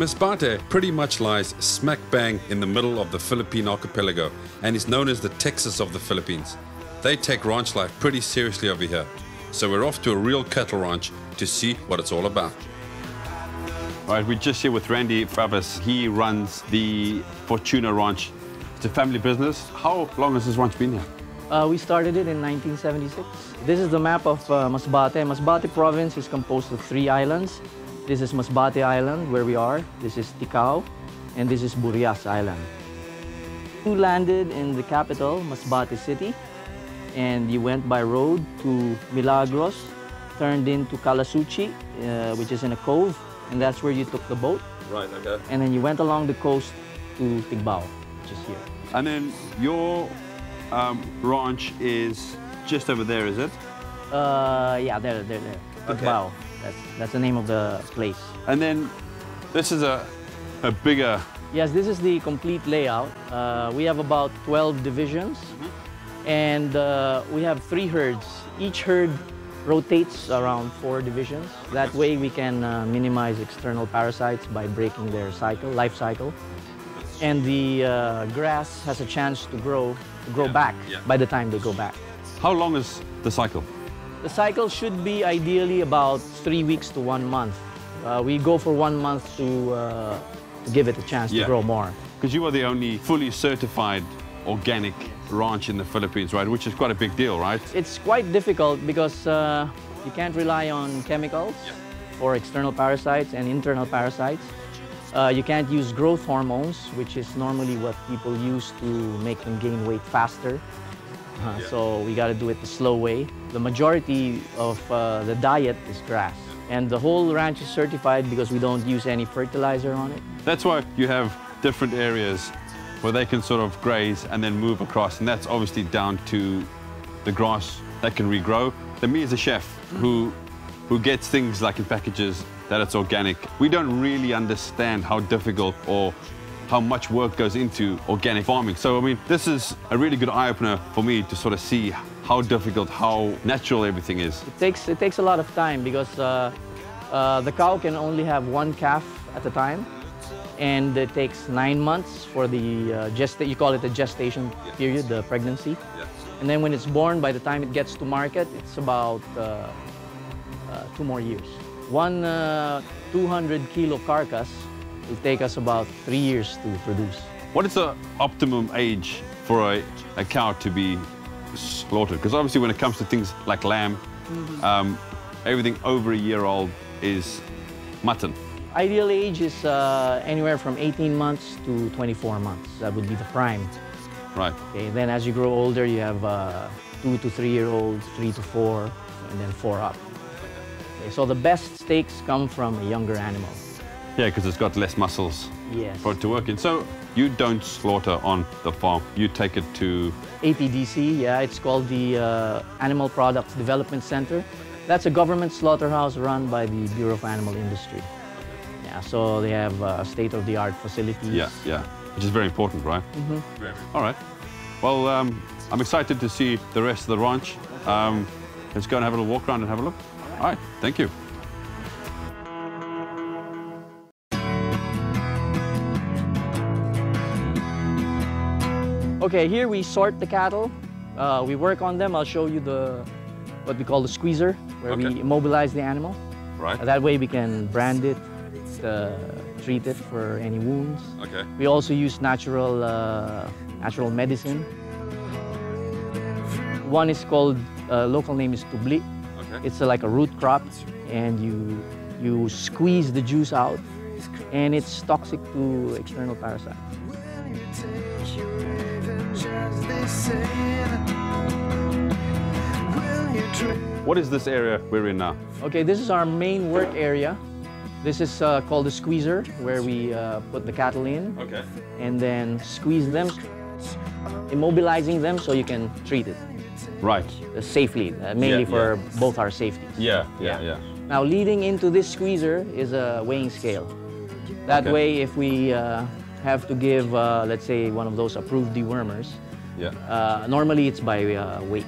Masbate pretty much lies smack bang in the middle of the Philippine archipelago and is known as the Texas of the Philippines. They take ranch life pretty seriously over here, so we're off to a real cattle ranch to see what it's all about. All right, we're just here with Randy Fabbis. He runs the Fortuna Ranch. It's a family business. How long has this ranch been here? We started it in 1976. This is the map of Masbate. Masbate province is composed of 3 islands. This is Masbate Island, where we are. This is Ticao, and this is Burias Island. You landed in the capital, Masbate City, and you went by road to Milagros, turned into Calasuchi, which is in a cove, and that's where you took the boat. Right, okay. And then you went along the coast to Tigbao, which is here. And then your ranch is just over there, is it? Yeah, there. Tigbao. Okay. That's the name of the place. And then this is a bigger... Yes, this is the complete layout. We have about 12 divisions, and we have 3 herds. Each herd rotates around 4 divisions. That way we can minimize external parasites by breaking their life cycle. And the grass has a chance to grow back by the time they go back. How long is the cycle? The cycle should be ideally about 3 weeks to 1 month. We go for 1 month to give it a chance to grow more. Because you are the only fully certified organic ranch in the Philippines, right? Which is quite a big deal, right? It's quite difficult because you can't rely on chemicals for external parasites and internal parasites. You can't use growth hormones, which is normally what people use to make them gain weight faster. So we got to do it the slow way. The majority of the diet is grass. And the whole ranch is certified because we don't use any fertilizer on it. That's why you have different areas where they can sort of graze and then move across. And that's obviously down to the grass that can regrow. To me as a chef who gets things like in packages that it's organic, we don't really understand how difficult or how much work goes into organic farming. So, I mean, this is a really good eye-opener for me to sort of see how difficult, how natural everything is. It takes a lot of time because the cow can only have 1 calf at a time, and it takes 9 months for the you call it the gestation period, the pregnancy. And then when it's born, by the time it gets to market, it's about 2 more years. One 200-kilo carcass will take us about 3 years to produce. What is the optimum age for a cow to be slaughtered? Because obviously when it comes to things like lamb, everything over a year old is mutton. Ideal age is anywhere from 18 months to 24 months. That would be the prime. Right. Okay, then as you grow older, you have 2 to 3 year olds, 3 to 4, and then 4 up. Okay, so the best steaks come from a younger animal. Yeah, because it's got less muscles for it to work in. So you don't slaughter on the farm, you take it to... APDC, yeah, it's called the Animal Products Development Center. That's a government slaughterhouse run by the Bureau of Animal Industry. Yeah, so they have state-of-the-art facilities. Yeah, which is very important, right? All right. Well, I'm excited to see the rest of the ranch. Let's go and have a little walk around and have a look. All right, thank you. Okay, here we sort the cattle. We work on them. I'll show you what we call the squeezer, where we immobilize the animal. Right. That way we can brand it, treat it for any wounds. Okay. We also use natural medicine. One is called, local name is tubli. Okay. It's like a root crop, and you squeeze the juice out, and it's toxic to external parasites. What is this area we're in now? Okay, this is our main work area. This is called the squeezer, where we put the cattle in and then squeeze them, immobilizing them so you can treat it. Right. Safely, mainly for both our safeties. Yeah. Now, leading into this squeezer is a weighing scale. That way, if we have to give, let's say, one of those approved dewormers, normally it's by weight.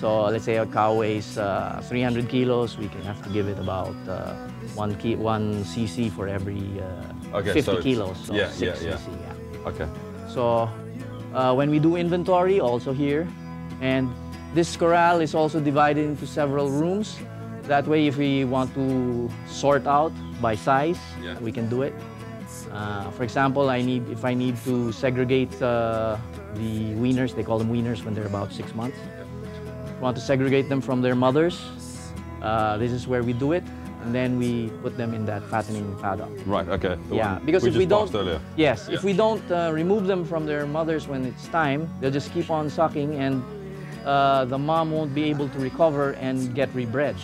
So let's say a cow weighs 300 kilos, we can have to give it about 1 cc for every 50 kilos. So 6 cc, yeah. Okay. So when we do inventory, also here, and this corral is also divided into several rooms. That way, if we want to sort out by size, we can do it. For example, if I need to segregate the weaners, they call them weaners when they're about 6 months. Want to segregate them from their mothers, this is where we do it, and then we put them in that fattening paddock. Right, okay. Because if we don't, yes, if we don't remove them from their mothers when it's time, they'll just keep on sucking, and the mom won't be able to recover and get rebred.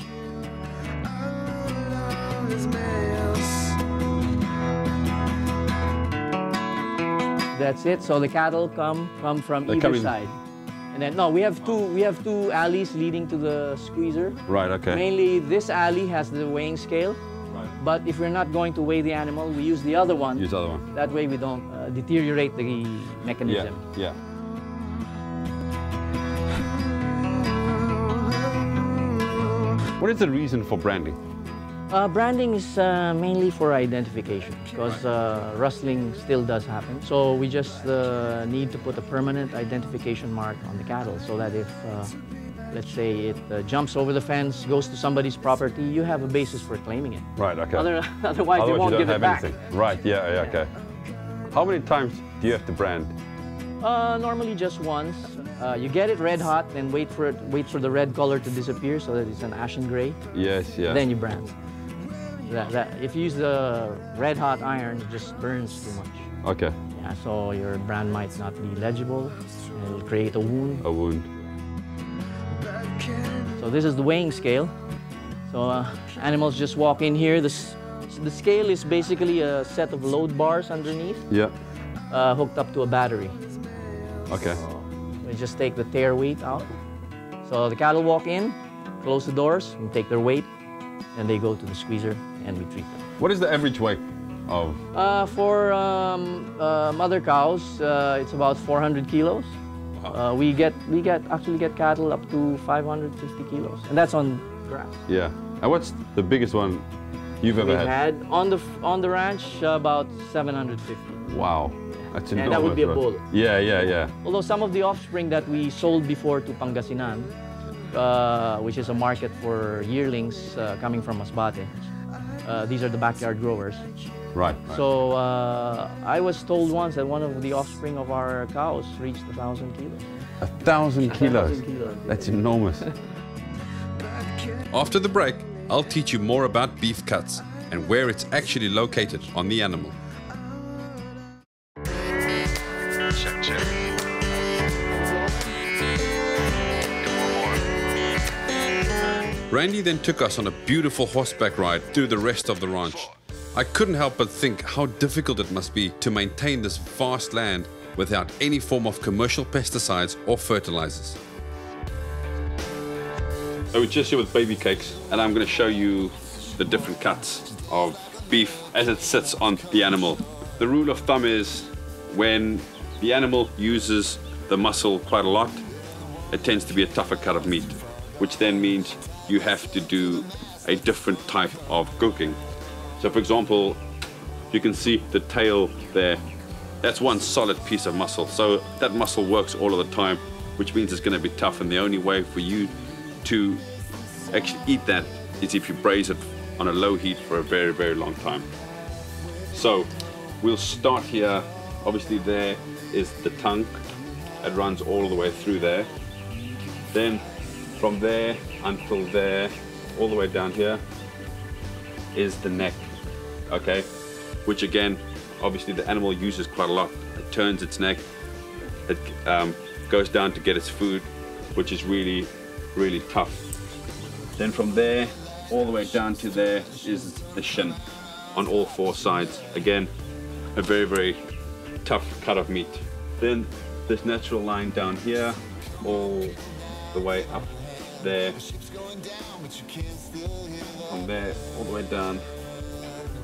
That's it. So the cattle come from either side. And then we have two alleys leading to the squeezer. Right, okay. Mainly this alley has the weighing scale. Right. But if we're not going to weigh the animal, we use the other one. Use the other one. That way we don't deteriorate the mechanism. Yeah. What is the reason for branding? Branding is mainly for identification, because rustling still does happen. So we just need to put a permanent identification mark on the cattle, so that if, let's say, it jumps over the fence, goes to somebody's property, you have a basis for claiming it. Right, okay. Otherwise they won't give it back. Anything. Right, yeah, okay. How many times do you have to brand? Normally just once. You get it red hot, then wait for the red color to disappear so that it's an ashen gray. Yes. Then you brand. If you use the red hot iron, it just burns too much. Okay. Yeah, so your brand might not be legible, and it'll create a wound. A wound. So this is the weighing scale. So animals just walk in here. The scale is basically a set of load bars underneath. Yeah. Hooked up to a battery. Okay. So we just take the tare weight out. So the cattle walk in, close the doors, and take their weight, and they go to the squeezer, and we treat them. What is the average weight of? For mother cows, it's about 400 kilos. We actually get cattle up to 550 kilos, and that's on grass. Yeah. And what's the biggest one you've ever had? On the ranch about 750. Wow. That's enormous. And that would be a bull. Yeah. Although some of the offspring that we sold before to Pangasinan, which is a market for yearlings coming from Masbate, these are the backyard growers. Right. So I was told once that one of the offspring of our cows reached 1,000 kilos. 1,000 kilos? 1,000 kilos. That's enormous. After the break, I'll teach you more about beef cuts and where it's actually located on the animal. Check. Randy then took us on a beautiful horseback ride through the rest of the ranch. I couldn't help but think how difficult it must be to maintain this vast land without any form of commercial pesticides or fertilizers. So we're just here with baby cakes, and I'm going to show you the different cuts of beef as it sits on the animal. The rule of thumb is when the animal uses the muscle quite a lot, it tends to be a tougher cut of meat, which then means you have to do a different type of cooking. So for example, you can see the tail there. That's one solid piece of muscle. So that muscle works all of the time, which means it's going to be tough. And the only way for you to actually eat that is if you braise it on a low heat for a very, very long time. So we'll start here. Obviously there is the tongue. It runs all the way through there. Then from there until there, all the way down here, is the neck, okay? Which again, obviously the animal uses quite a lot. It turns its neck, it goes down to get its food, which is really, really tough. Then from there, all the way down to there is the shin on all four sides. Again, a very, very tough cut of meat. Then this natural line down here, all the way up there. From there, all the way down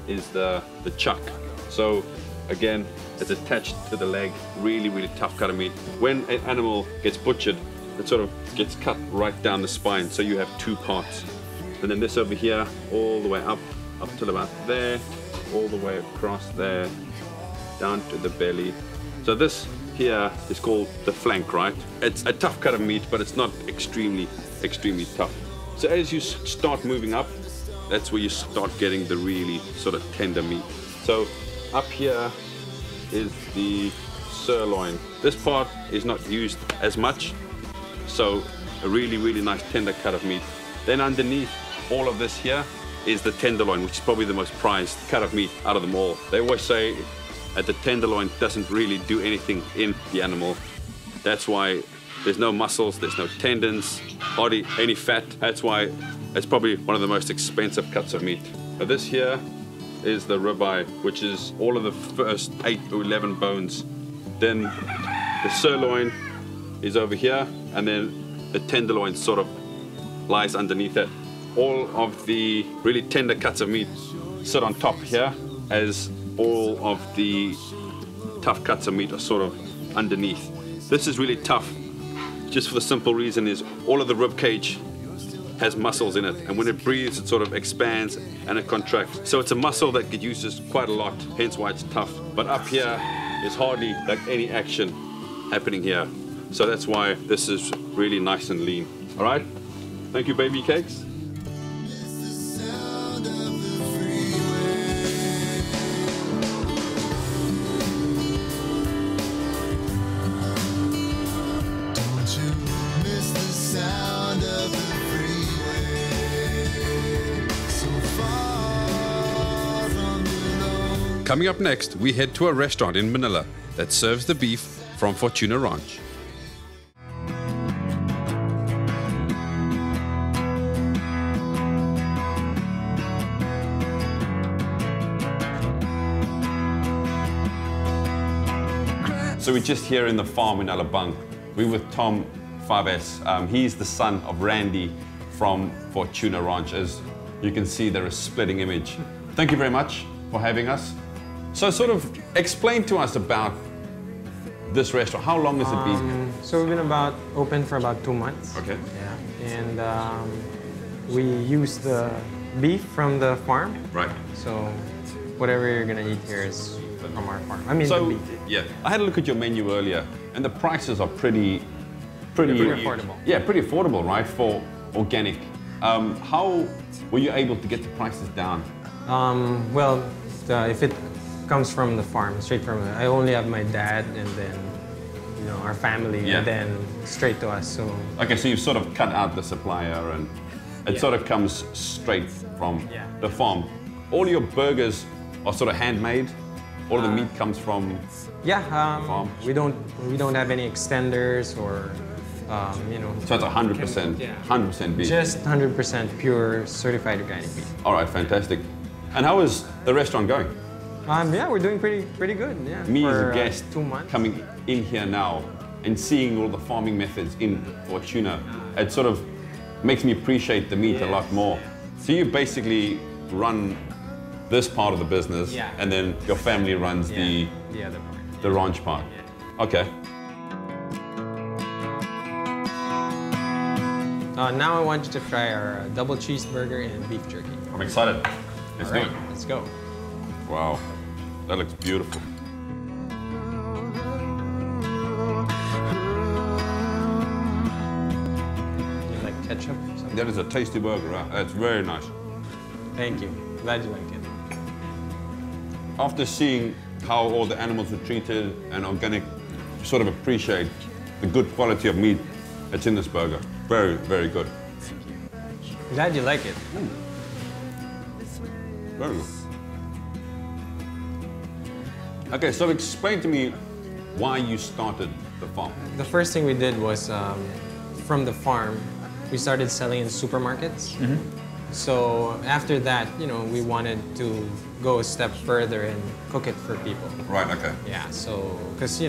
is the chuck. So again, it's attached to the leg, really, really tough cut of meat. When an animal gets butchered, it sort of gets cut right down the spine, so you have two parts. And then this over here, all the way up till about there, all the way across there, down to the belly. So this here is called the flank, right? It's a tough cut of meat, but it's not extremely tough. So as you start moving up, that's where you start getting the really sort of tender meat. So up here is the sirloin. This part is not used as much, so a really nice tender cut of meat. Then underneath all of this here is the tenderloin, which is probably the most prized cut of meat out of them all. They always say that the tenderloin doesn't really do anything in the animal. That's why there's no muscles, there's no tendons, hardly any fat. That's why it's probably one of the most expensive cuts of meat. Now this here is the ribeye, which is all of the first 8 to 11 bones. Then the sirloin is over here, and then the tenderloin sort of lies underneath it. All of the really tender cuts of meat sit on top here, as all of the tough cuts of meat are sort of underneath. This is really tough, just for the simple reason is all of the rib cage has muscles in it, and when it breathes it sort of expands and it contracts. So it's a muscle that it uses quite a lot, hence why it's tough. But up here there's hardly like any action happening here. So that's why this is really nice and lean. All right, thank you, baby cakes. Coming up next, we head to a restaurant in Manila that serves the beef from Fortuna Ranch. So we're just here in the farm in Alabang. We're with Tom Faves. He's the son of Randy from Fortuna Ranch. As you can see, they're a splitting image. Thank you very much for having us. So sort of explain to us about this restaurant. How long has it been? So we've been open for about 2 months. Okay. Yeah. And we use the beef from the farm. Right. So whatever you're gonna eat here is from our farm. I mean, So, the beef. yeah, I had a look at your menu earlier, and the prices are pretty affordable. Yeah, pretty affordable, right, for organic. How were you able to get the prices down? Well, if it comes from the farm, straight from I only have my dad and then our family, Yeah. and then straight to us. So Okay, so you've sort of cut out the supplier, and it sort of comes straight from the farm. All your burgers are sort of handmade. All of the meat comes from yeah, farm. we don't have any extenders or So it's 100%, Yeah. 100% beef. just 100% pure certified organic beef. All right, fantastic. And how is the restaurant going? Yeah, we're doing pretty good. Yeah, Me as for a guest 2 months. coming in here now and seeing all the farming methods in Fortuna, it sort of makes me appreciate the meat a lot more. So you basically run this part of the business, Yeah. and then your family runs the other part. the ranch part. Okay. Now I want you to try our double cheeseburger and beef jerky. I'm excited. Let's All do right, it. let's go. Wow, that looks beautiful. You like ketchup or something? That is a tasty burger, right? That's very nice. Thank you. Glad you like it. After seeing how all the animals were treated and organic, you sort of appreciate the good quality of meat that's in this burger. Very, very good. Glad you like it. Very good. Okay, so explain to me why you started the farm. The first thing we did was from the farm, we started selling in supermarkets. So after that, we wanted to go a step further and cook it for people. Right, okay. Yeah, so, because,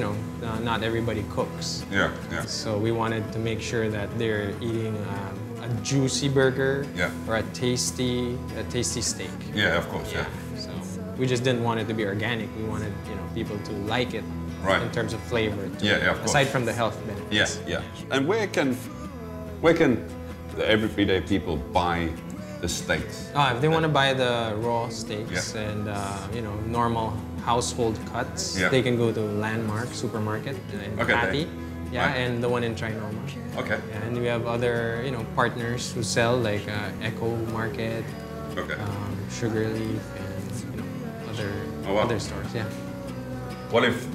not everybody cooks. Yeah, yeah. So we wanted to make sure that they're eating a juicy burger or a tasty steak. Yeah, of course, So we just didn't want it to be organic. We wanted, people to like it Right. in terms of flavor. Too, Yeah, of course. aside from the health benefits. Yes, yeah. And where can the everyday people buy the steaks? If they want to buy the raw steaks and normal household cuts, they can go to Landmark Supermarket in Patty. Yeah, right. and the one in Trinoma. Okay. Yeah, and we have other partners who sell like Echo Market, Sugar Leaf, and other stores. Yeah. Well, if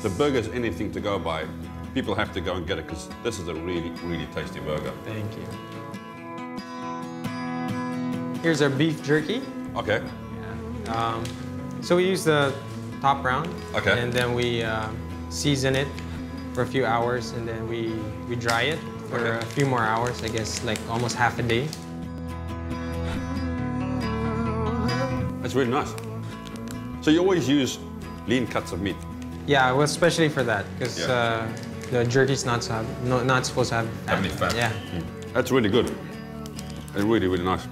the burger's anything to go by, people have to go and get it because this is a really, really tasty burger. Thank you. Here's our beef jerky. Okay. Yeah. So we use the top round. Okay. And then we season it for a few hours, and then we dry it for a few more hours, I guess like almost half a day. That's really nice. So you always use lean cuts of meat? Yeah, well, especially for that, because the jerky's not supposed to have fat. Any fat. Yeah. That's really good. It's really, really nice.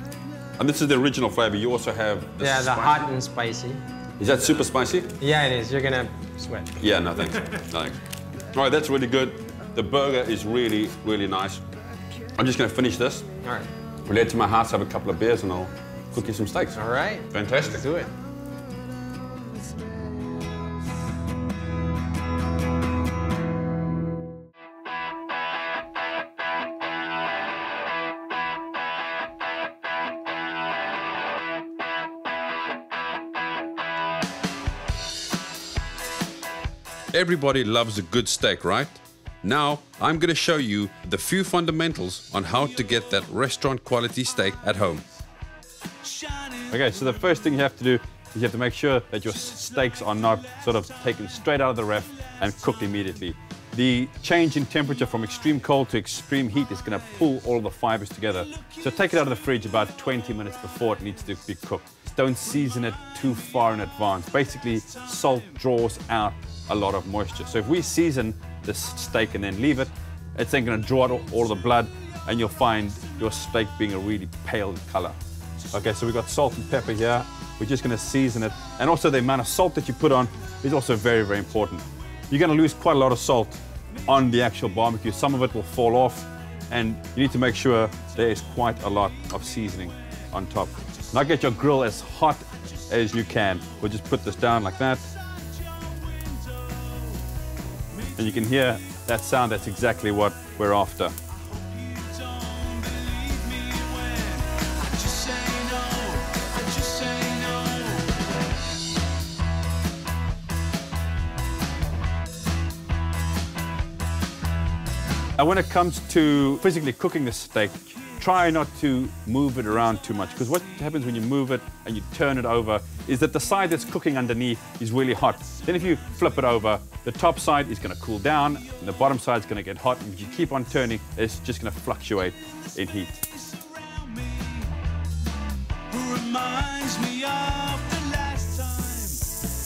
And this is the original flavor. You also have the the hot and spicy. Is that super spicy? Yeah, it is. You're gonna sweat. Yeah, no thanks. No thanks. All right, that's really good. The burger is really, really nice. I'm just gonna finish this. All right. We'll head to my house, have a couple of beers, and I'll cook you some steaks. All right. Fantastic. Let's do it. Everybody loves a good steak, right? Now, I'm going to show you the few fundamentals on how to get that restaurant quality steak at home. Okay, so the first thing you have to do is you have to make sure that your steaks are not sort of taken straight out of the ref and cooked immediately. The change in temperature from extreme cold to extreme heat is going to pull all the fibers together. So take it out of the fridge about 20 minutes before it needs to be cooked. Don't season it too far in advance. Basically, salt draws out a lot of moisture. So if we season this steak and then leave it, it's then going to draw out all the blood, and you'll find your steak being a really pale color. Okay, so we've got salt and pepper here. We're just going to season it. And also the amount of salt that you put on is also very, very important. You're going to lose quite a lot of salt on the actual barbecue. Some of it will fall off, and you need to make sure there is quite a lot of seasoning on top. Now get your grill as hot as you can. We'll just put this down like that. And you can hear that sound. That's exactly what we're after. And when it comes to physically cooking the steak, try not to move it around too much, because what happens when you move it and you turn it over is that the side that's cooking underneath is really hot. Then if you flip it over, the top side is going to cool down and the bottom side is going to get hot. And if you keep on turning, it's just going to fluctuate in heat.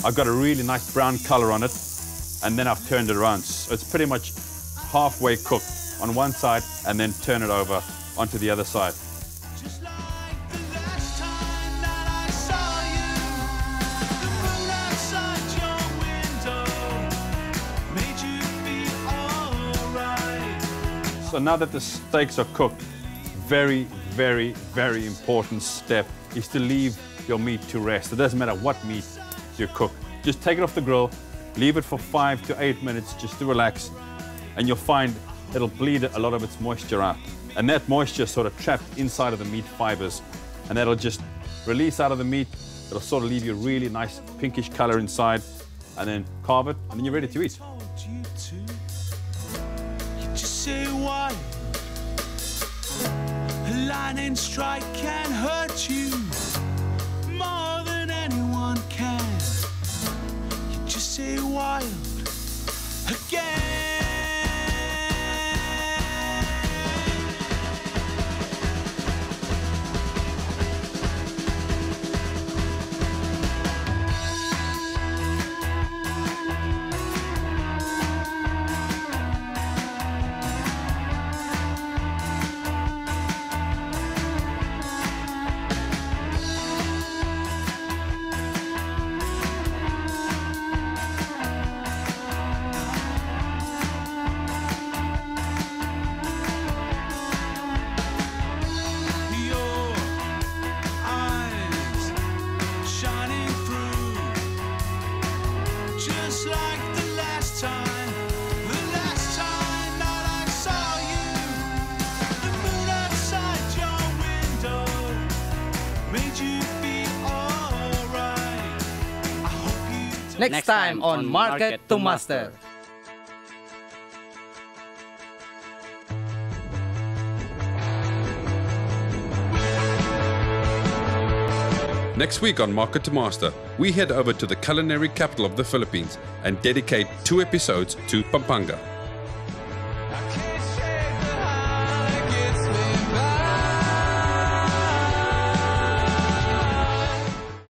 I've got a really nice brown color on it, and then I've turned it around. So it's pretty much halfway cooked on one side, and then turn it over onto the other side. So now that the steaks are cooked, very, very, very important step is to leave your meat to rest. It doesn't matter what meat you cook. Just take it off the grill, leave it for 5 to 8 minutes just to relax, and you'll find it'll bleed a lot of its moisture out. And that moisture is sort of trapped inside of the meat fibers, and that'll just release out of the meat. It'll sort of leave you a really nice pinkish color inside, and then carve it, and then you're ready to eat. A lightning strike can hurt you more than anyone can. You just say wild again. Next time on Market to Master. Next week on Market to Master, we head over to the culinary capital of the Philippines and dedicate 2 episodes to Pampanga.